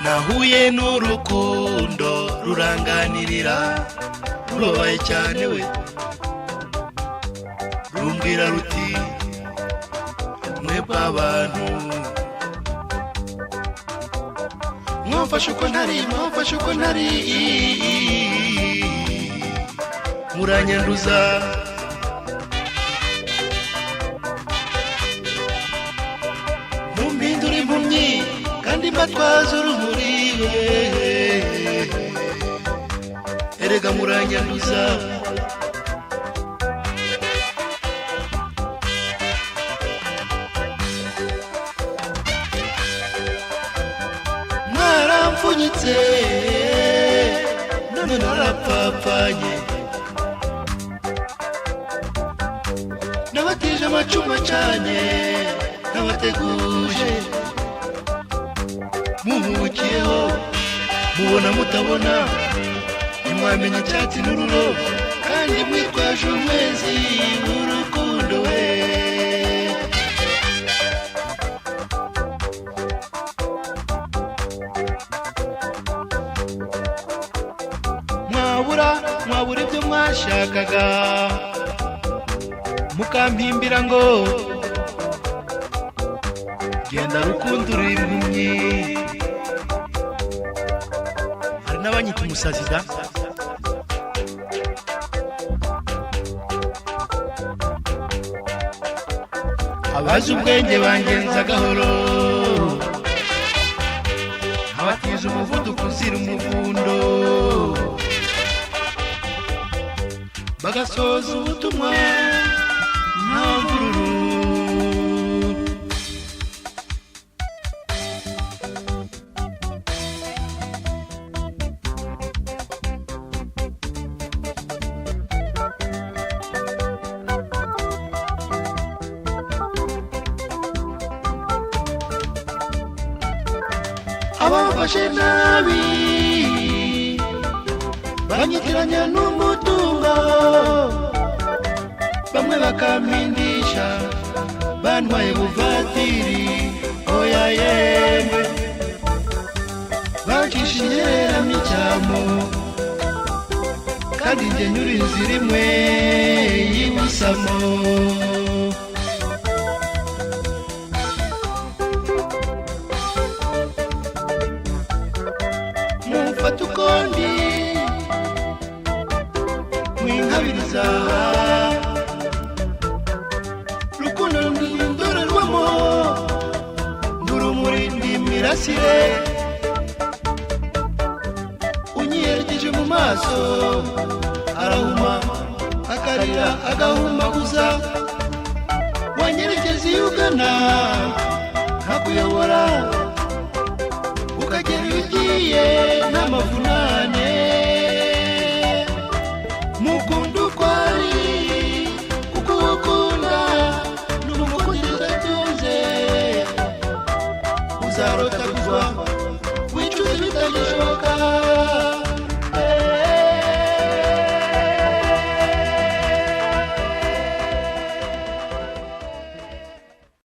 nahuye n'urukundo ruranganirira rubabaye cyane we rumbwira ruti mwebwe abantu mwamfashe uko ntari muranyanduza mumpindura impumyi kandi mbatwaza urumuri erega muranyanduza mwaramfunyitse none narapfapfanye nabatije amacuma cyane nabateguje muhubukiyeho mubona mutabona ntimwamenye icyatsi n'ururo kandi mwitwaje umwezi w'urukundo we mwabura ibyo mwashakaga mukampimbira ngo genda rukundo uri impumyi hari n'abanyita umusazi da abazi ubwenge bangenza gahoro abatiza umuvuduko uzira umuvundo bagasoza ubutumwa nta mvururu abafashe nabi banyitiranya n'umutungo bamwe bakampindisha bantwaye buvatiri oya yemwe bancisha inyereramo icyamo kandi njye nyura inzira imwe y'ibusamo mumfata ukondi mwinkabiriza rukundo ndindorerwamo ndurumuri ndimirasire unyiyerekeje mu maso arahuma akarira agahumaguza wanyerekeza iyo ugana nkakuyobora ukagera iyo ugiye